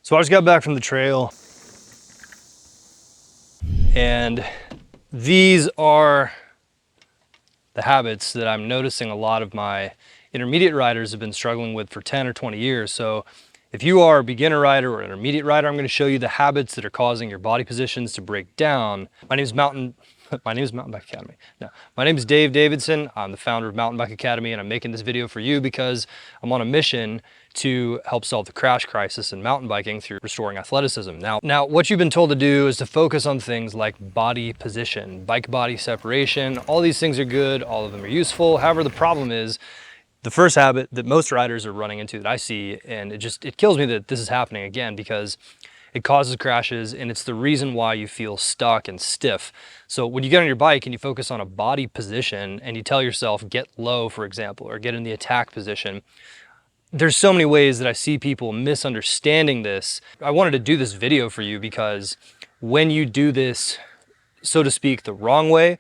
So I just got back from the trail, and these are the habits that I'm noticing a lot of my intermediate riders have been struggling with for 10 or 20 years. So if you are a beginner rider or intermediate rider, I'm going to show you the habits that are causing your body positions to break down. My name is Mountain Bike Academy. No, my name is Dave Davidson. I'm the founder of Mountain Bike Academy, and I'm making this video for you because I'm on a mission to help solve the crash crisis in mountain biking through restoring athleticism. Now, what you've been told to do is to focus on things like body position, bike body separation. All these things are good, all of them are useful. However, the problem is the first habit that most riders are running into that I see, and it kills me that this is happening again, because it causes crashes, and it's the reason why you feel stuck and stiff. So when you get on your bike and you focus on a body position and you tell yourself, get low, for example, or get in the attack position, there's so many ways that I see people misunderstanding this. I wanted to do this video for you because when you do this, so to speak, the wrong way,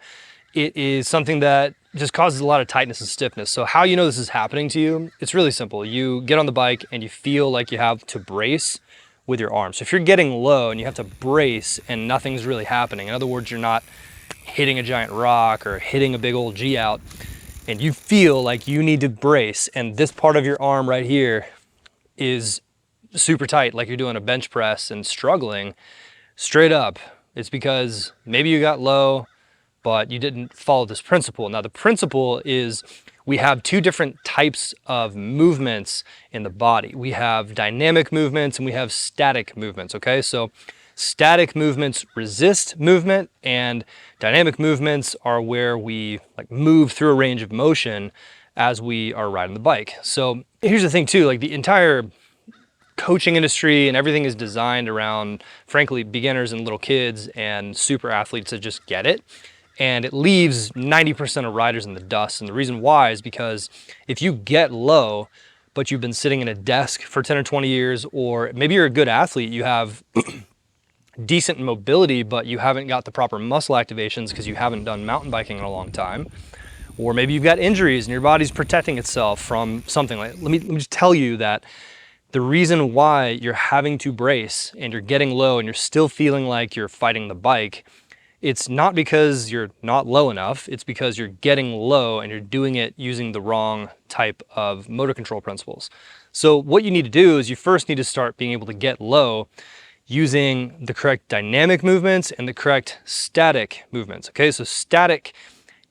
it is something that just causes a lot of tightness and stiffness. So how you know this is happening to you, it's really simple. You get on the bike and you feel like you have to brace with your arms. So if you're getting low and you have to brace and nothing's really happening, in other words, you're not hitting a giant rock or hitting a big old G out, and you feel like you need to brace, and this part of your arm right here is super tight, like you're doing a bench press and struggling, straight up, it's because maybe you got low, but you didn't follow this principle. Now, the principle is we have two different types of movements in the body. We have dynamic movements and we have static movements, okay? So static movements resist movement, and dynamic movements are where we like move through a range of motion as we are riding the bike. So here's the thing too, like the entire coaching industry and everything is designed around, frankly, beginners and little kids and super athletes that just get it. And it leaves 90% of riders in the dust. And the reason why is because if you get low, but you've been sitting in a desk for 10 or 20 years, or maybe you're a good athlete, you have decent mobility, but you haven't got the proper muscle activations because you haven't done mountain biking in a long time, or maybe you've got injuries and your body's protecting itself from something like, let me just tell you that the reason why you're having to brace and you're getting low and you're still feeling like you're fighting the bike, it's not because you're not low enough, it's because you're getting low and you're doing it using the wrong type of motor control principles. So what you need to do is you first need to start being able to get low using the correct dynamic movements and the correct static movements, okay? So static,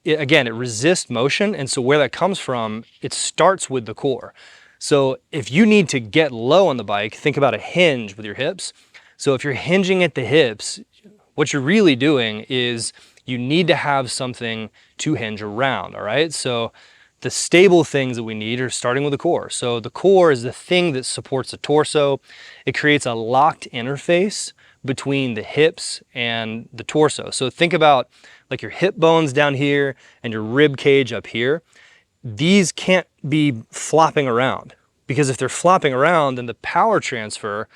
again, it resists motion, and so where that comes from, it starts with the core. So if you need to get low on the bike, think about a hinge with your hips. So if you're hinging at the hips, what you're really doing is you need to have something to hinge around, all right? So the stable things that we need are starting with the core. So the core is the thing that supports the torso. It creates a locked interface between the hips and the torso. So think about like your hip bones down here and your rib cage up here. These can't be flopping around, because if they're flopping around, then the power transfer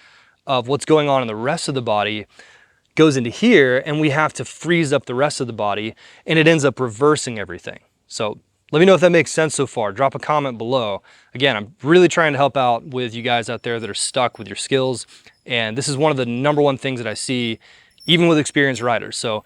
of what's going on in the rest of the body goes into here, and we have to freeze up the rest of the body, and it ends up reversing everything. So let me know if that makes sense so far. Drop a comment below. Again, I'm really trying to help out with you guys out there that are stuck with your skills, and this is one of the #1 things that I see even with experienced riders. So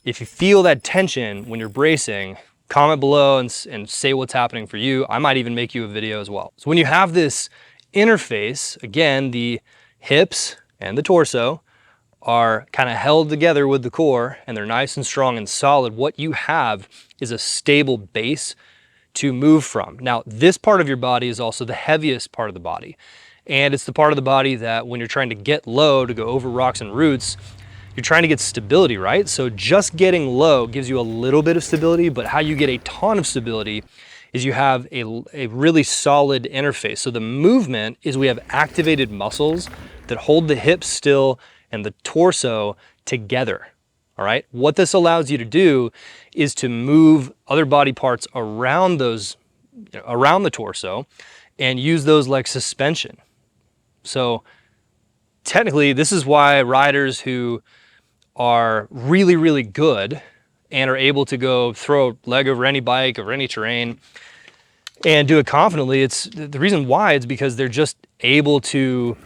if you feel that tension when you're bracing, comment below and say what's happening for you. I might even make you a video as well. So when you have this interface, again, the hips and the torso are kind of held together with the core, and they're nice and strong and solid. What you have is a stable base to move from. Now, this part of your body is also the heaviest part of the body, and it's the part of the body that when you're trying to get low to go over rocks and roots, you're trying to get stability, right? So just getting low gives you a little bit of stability, but how you get a ton of stability is you have a really solid interface. So the movement is we have activated muscles that hold the hips still and the torso together, all right? What this allows you to do is to move other body parts around those, around the torso, and use those like suspension. So technically, this is why riders who are really, really good and are able to go throw a leg over any bike, over any terrain, and do it confidently, it's the reason why is because they're just able to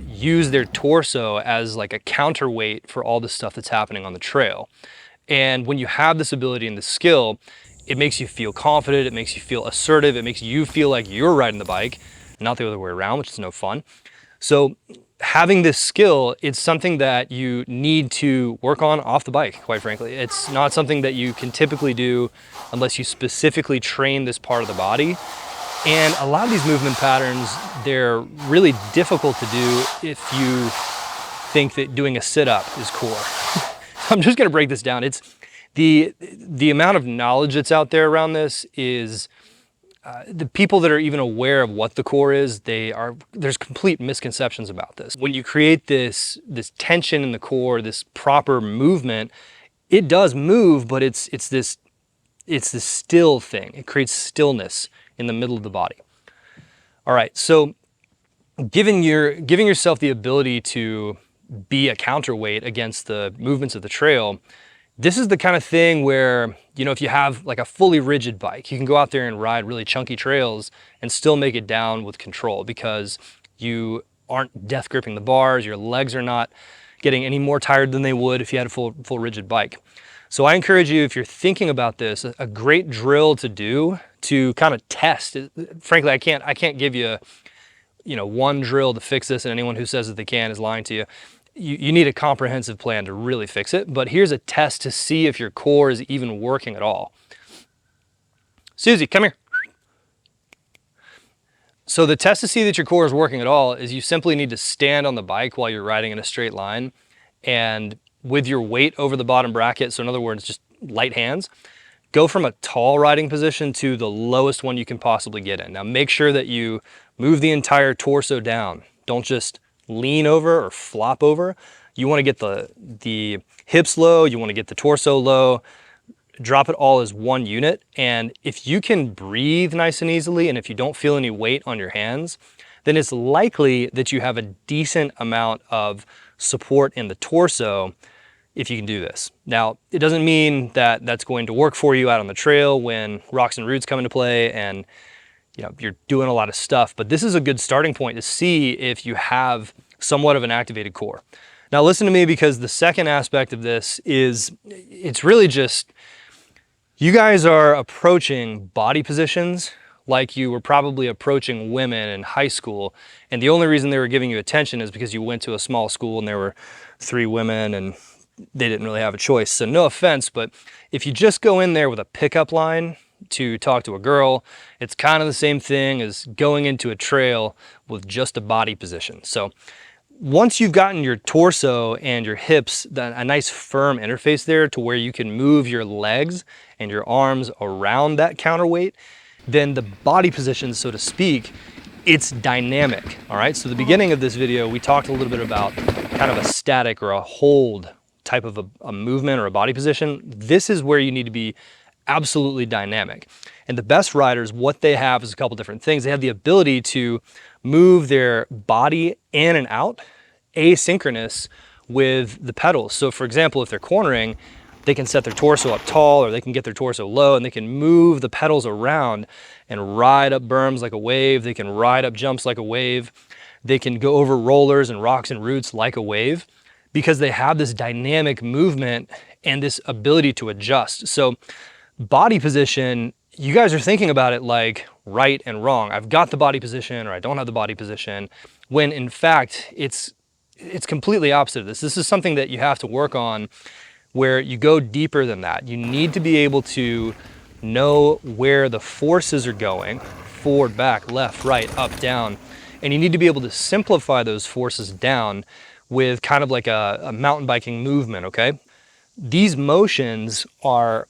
use their torso as like a counterweight for all the stuff that's happening on the trail. And when you have this ability and this skill, it makes you feel confident, it makes you feel assertive, it makes you feel like you're riding the bike, not the other way around, which is no fun. So having this skill, it's something that you need to work on off the bike, quite frankly. It's not something that you can typically do unless you specifically train this part of the body. And a lot of these movement patterns, they're really difficult to do if you think that doing a sit-up is core. I'm just gonna break this down. It's the amount of knowledge that's out there around this is the people that are even aware of what the core is, there's complete misconceptions about this. When you create this tension in the core, this proper movement, it does move, but it's this still thing. It creates stillness in the middle of the body. All right, so giving yourself the ability to be a counterweight against the movements of the trail, this is the kind of thing where, you know, if you have like a fully rigid bike, you can go out there and ride really chunky trails and still make it down with control because you aren't death gripping the bars, your legs are not getting any more tired than they would if you had a full rigid bike. So I encourage you, if you're thinking about this, a great drill to do to kind of test. Frankly, I can't give you, one drill to fix this, and anyone who says that they can is lying to you. You need a comprehensive plan to really fix it, but here's a test to see if your core is even working at all. Susie, come here. So the test to see that your core is working at all is you simply need to stand on the bike while you're riding in a straight line, and with your weight over the bottom bracket, so in other words, just light hands, go from a tall riding position to the lowest one you can possibly get in. Now make sure that you move the entire torso down. Don't just lean over or flop over. You want to get the hips low, you want to get the torso low, drop it all as one unit. And if you can breathe nice and easily, and if you don't feel any weight on your hands, then it's likely that you have a decent amount of support in the torso if you can do this. Now, it doesn't mean that that's going to work for you out on the trail when rocks and roots come into play and you're doing a lot of stuff, but this is a good starting point to see if you have somewhat of an activated core. Now listen to me, because the second aspect of this is, it's really just, you guys are approaching body positions like you were probably approaching women in high school, and the only reason they were giving you attention is because you went to a small school and there were 3 women and they didn't really have a choice. So no offense, but if you just go in there with a pickup line to talk to a girl, it's kind of the same thing as going into a trail with just a body position. So once you've gotten your torso and your hips, a nice firm interface there to where you can move your legs and your arms around that counterweight, then the body position, so to speak, it's dynamic. All right, so the beginning of this video, we talked a little bit about kind of a static or a hold type of a movement or a body position. This is where you need to be absolutely dynamic. And the best riders, what they have is a couple different things. They have the ability to move their body in and out asynchronous with the pedals. So for example, if they're cornering, they can set their torso up tall, or they can get their torso low, and they can move the pedals around and ride up berms like a wave. They can ride up jumps like a wave. They can go over rollers and rocks and roots like a wave, because they have this dynamic movement and this ability to adjust. So body position, you guys are thinking about it like right and wrong. I've got the body position or I don't have the body position, when in fact it's completely opposite of this. This is something that you have to work on, where you go deeper than that. You need to be able to know where the forces are going, forward, back, left, right, up, down, and you need to be able to simplify those forces down with kind of like a mountain biking movement, okay? These motions are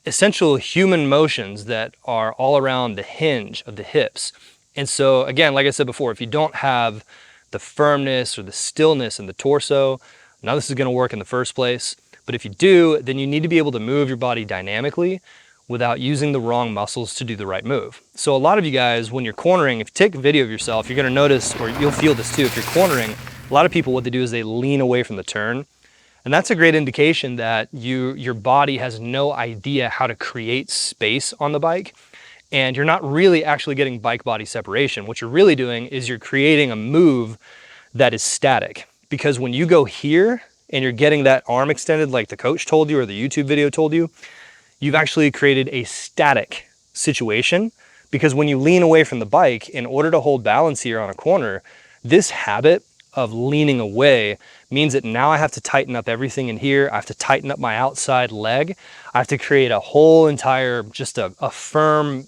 essential human motions that are all around the hinge of the hips. And so again, like I said before, if you don't have the firmness or the stillness in the torso, none of this is gonna work in the first place. But if you do, then you need to be able to move your body dynamically without using the wrong muscles to do the right move. So a lot of you guys, when you're cornering, if you take a video of yourself, you're gonna notice, or you'll feel this too, if you're cornering, a lot of people, what they do is they lean away from the turn. And that's a great indication that your body has no idea how to create space on the bike, and you're not really actually getting bike body separation. What you're really doing is you're creating a move that is static. Because when you go here and you're getting that arm extended like the coach told you or the YouTube video told you, you've actually created a static situation. Because when you lean away from the bike, in order to hold balance here on a corner, this habit of leaning away means that now I have to tighten up everything in here. I have to tighten up my outside leg. I have to create a whole entire, just a firm,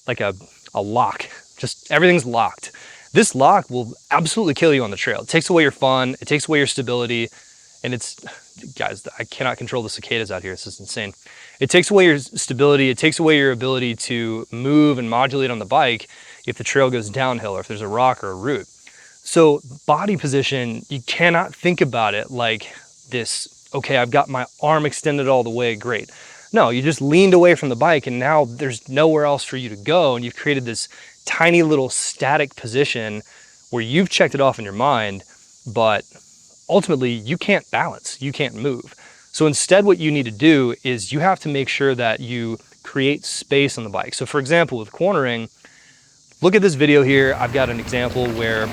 like a lock. Just everything's locked. This lock will absolutely kill you on the trail. It takes away your fun, it takes away your stability, and it's, guys, I cannot control the cicadas out here. This is insane. It takes away your stability, it takes away your ability to move and modulate on the bike if the trail goes downhill or if there's a rock or a root. So body position, you cannot think about it like this, okay, I've got my arm extended all the way, great. No, you just leaned away from the bike and now there's nowhere else for you to go, and you've created this tiny little static position where you've checked it off in your mind, but ultimately you can't balance, you can't move. So instead what you need to do is you have to make sure that you create space on the bike. So for example, with cornering, look at this video here. I've got an example where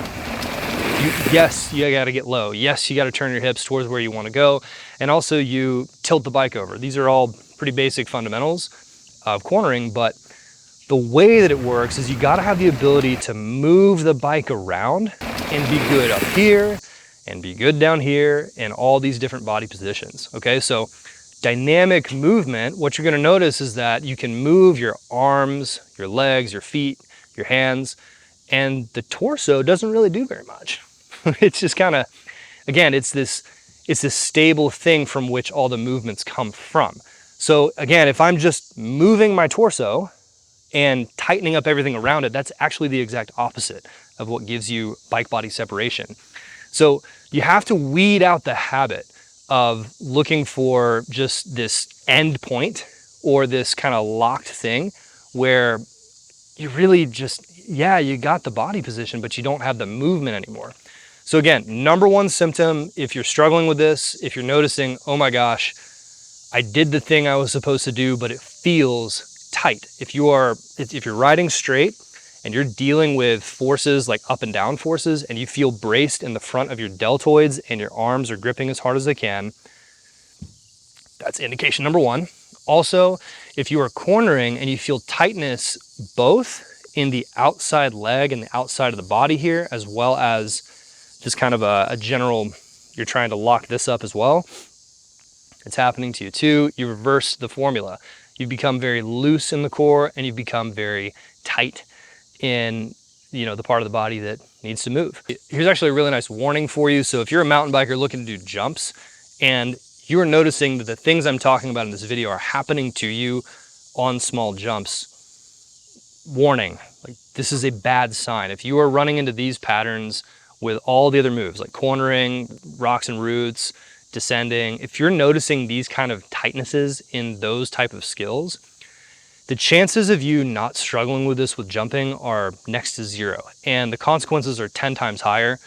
yes, you gotta get low. Yes, you gotta turn your hips towards where you wanna go. And also you tilt the bike over. These are all pretty basic fundamentals of cornering, but the way that it works is you gotta have the ability to move the bike around and be good up here and be good down here in all these different body positions, okay? So dynamic movement, what you're gonna notice is that you can move your arms, your legs, your feet, your hands, and the torso doesn't really do very much. It's just kind of, again, it's this stable thing from which all the movements come from. So again, if I'm just moving my torso and tightening up everything around it, that's actually the exact opposite of what gives you bike body separation. So you have to weed out the habit of looking for just this end point or this kind of locked thing where you really just, yeah, you got the body position, but you don't have the movement anymore. So again, number one symptom, if you're struggling with this, if you're noticing, oh my gosh, I did the thing I was supposed to do, but it feels tight. If you're riding straight and you're dealing with forces like up and down forces and you feel braced in the front of your deltoids and your arms are gripping as hard as they can, that's indication number one. Also, if you are cornering and you feel tightness both in the outside leg and the outside of the body here, as well as just kind of a general, you're trying to lock this up as well, it's happening to you too. You reverse the formula. You've become very loose in the core and you've become very tight in, the part of the body that needs to move. Here's actually a really nice warning for you. So if you're a mountain biker looking to do jumps and you are noticing that the things I'm talking about in this video are happening to you on small jumps, warning, like this is a bad sign. If you are running into these patterns with all the other moves like cornering, rocks and roots, descending, if you're noticing these kind of tightnesses in those type of skills, the chances of you not struggling with this with jumping are next to zero, and the consequences are 10 times higher.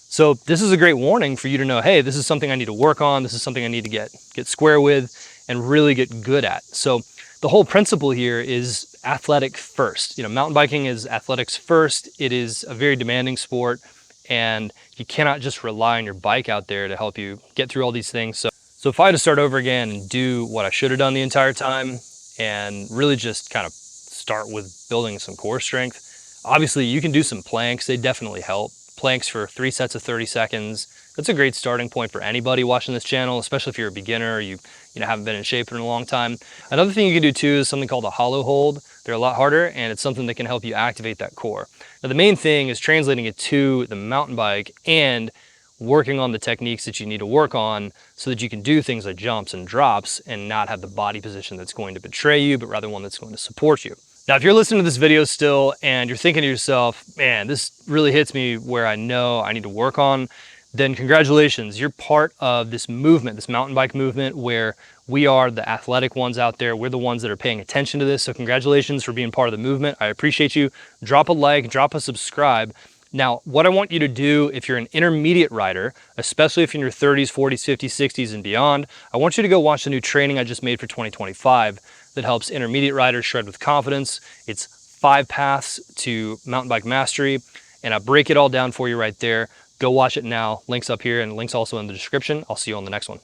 So this is a great warning for you to know, hey, this is something I need to work on. This is something I need to get square with and really get good at. So the whole principle here is athletic first. Mountain biking is athletics first. It is a very demanding sport, and you cannot just rely on your bike out there to help you get through all these things. So if I had to start over again and do what I should have done the entire time and really just kind of start with building some core strength, obviously you can do some planks. They definitely help. Planks for 3 sets of 30 seconds. That's a great starting point for anybody watching this channel, especially if you're a beginner or you haven't been in shape in a long time. Another thing you can do too is something called a hollow hold. They're a lot harder, and it's something that can help you activate that core. Now the main thing is translating it to the mountain bike and working on the techniques that you need to work on so that you can do things like jumps and drops and not have the body position that's going to betray you, but rather one that's going to support you. Now, if you're listening to this video still and you're thinking to yourself, man, this really hits me where I know I need to work on, then congratulations, you're part of this movement, this mountain bike movement, where we are the athletic ones out there. We're the ones that are paying attention to this. So congratulations for being part of the movement. I appreciate you. Drop a like, drop a subscribe. Now, what I want you to do if you're an intermediate rider, especially if you're in your 30s, 40s, 50s, 60s, and beyond, I want you to go watch the new training I just made for 2025 that helps intermediate riders shred with confidence. It's 5 paths to mountain bike mastery, and I break it all down for you right there. Go watch it now. Links up here and links also in the description. I'll see you on the next one.